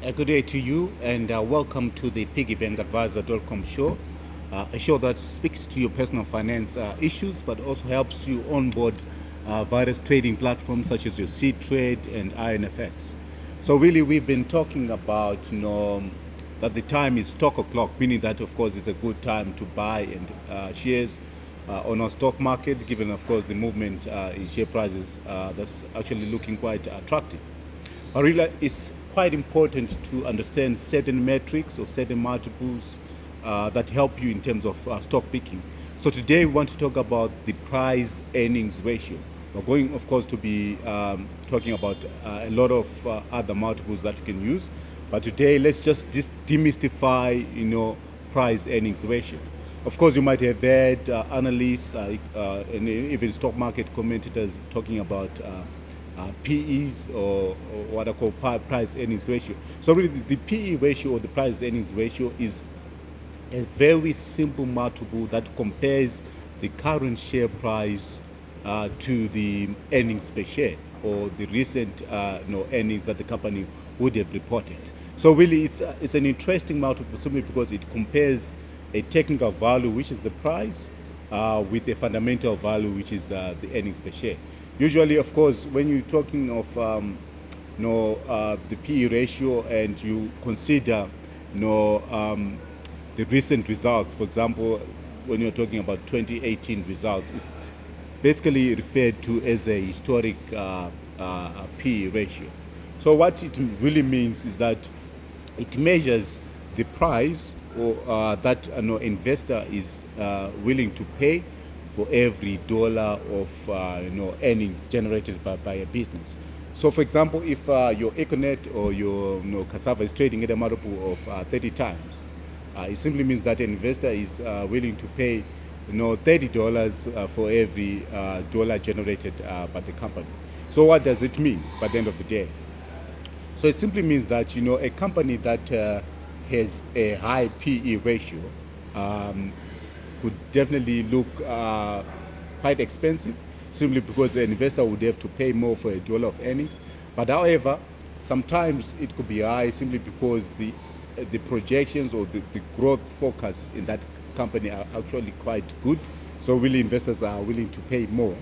Good day to you, and welcome to the piggybankadvisor.com show, a show that speaks to your personal finance issues, but also helps you onboard various trading platforms such as your C-Trade and INFX. So really, we've been talking about, that the time is stock o'clock, meaning that, of course, it's a good time to buy and shares on our stock market, given, of course, the movement in share prices that's actually looking quite attractive. But really, it's quite important to understand certain metrics or certain multiples that help you in terms of stock picking. So today we want to talk about the price earnings ratio. We're going, of course, to be talking about a lot of other multiples that you can use. But today, let's just demystify, price earnings ratio. Of course, you might have heard analysts and even stock market commentators talking about PEs or what I call price earnings ratio. So really the PE ratio or the price earnings ratio is a very simple multiple that compares the current share price to the earnings per share or the recent earnings that the company would have reported. So really it's an interesting multiple simply because it compares a technical value, which is the price, with a fundamental value, which is the earnings per share. Usually, of course, when you're talking of the PE ratio and you consider the recent results, for example, when you're talking about 2018 results, it's basically referred to as a historic PE ratio. So what it really means is that it measures the price or that an investor is willing to pay for every dollar of earnings generated by a business. So, for example, if your Econet or your cassava is trading at a multiple of 30 times, it simply means that an investor is willing to pay $30 for every dollar generated by the company. So, what does it mean by the end of the day? So, it simply means that a company that has a high PE ratio could definitely look quite expensive simply because the investor would have to pay more for a dollar of earnings. But however, sometimes it could be high simply because the projections or the growth focus in that company are actually quite good. So really investors are willing to pay more.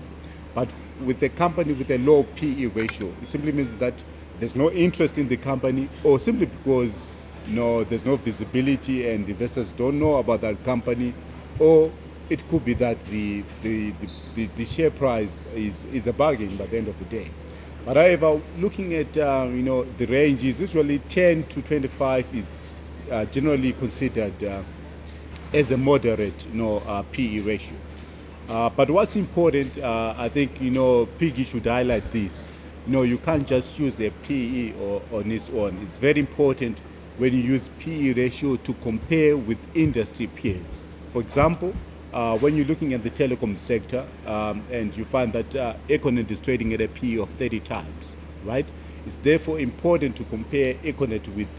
But with a company with a low PE ratio, it simply means that there's no interest in the company, or simply because there's no visibility and investors don't know about that company, or it could be that the share price is a bargain by the end of the day. But however, looking at the range is usually 10 to 25 is generally considered as a moderate PE ratio. But what's important, I think Piggy should highlight this. You can't just use a PE on its own. It's very important when you use PE ratio to compare with industry peers. For example, when you're looking at the telecom sector and you find that Econet is trading at a PE of 30 times, right? It's therefore important to compare Econet with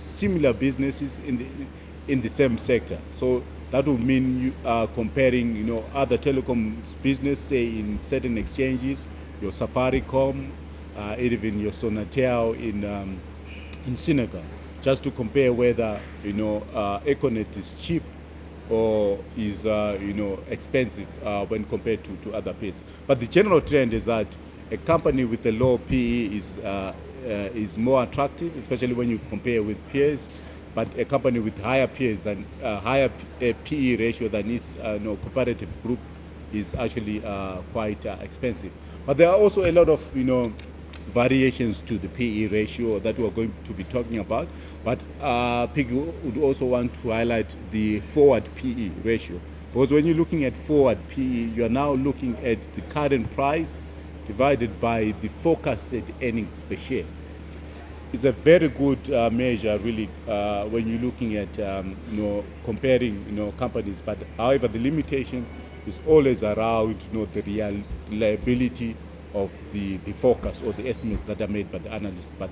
similar businesses in the same sector. So that would mean you are comparing, other telecoms business, say in certain exchanges, your Safaricom, even your Sonatel in Senegal, just to compare whether Econet is cheap or is expensive when compared to other peers. But the general trend is that a company with a low PE is more attractive, especially when you compare with peers. But a company with higher peers than higher PE ratio than its comparative group is actually quite expensive. But there are also a lot of variations to the PE ratio that we're going to be talking about. But Piggy would also want to highlight the forward PE ratio, because when you're looking at forward PE, you're now looking at the current price divided by the forecasted earnings per share. It's a very good measure, really, when you're looking at comparing companies. But however, the limitation is always around the reliability of the forecast or the estimates that are made by the analyst. But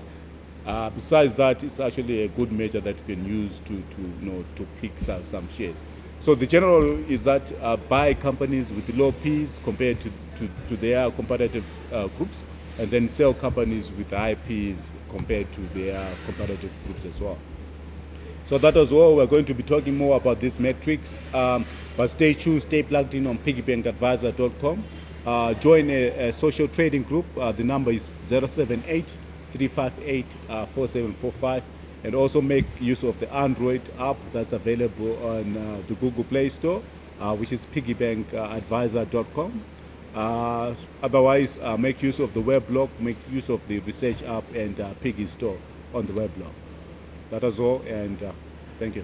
besides that, it's actually a good measure that you can use to pick some shares. So the general is that buy companies with low P's compared to their comparative groups, and then sell companies with high Ps compared to their competitive groups as well. So that was all. We're going to be talking more about these metrics, but stay tuned, stay plugged in on piggybankadvisor.com. Join a social trading group. The number is 078-358-4745, and also make use of the Android app that's available on the Google Play Store, which is piggybankadvisor.com. Otherwise, make use of the weblog, make use of the research app and Piggy Store on the weblog. That is all, and thank you.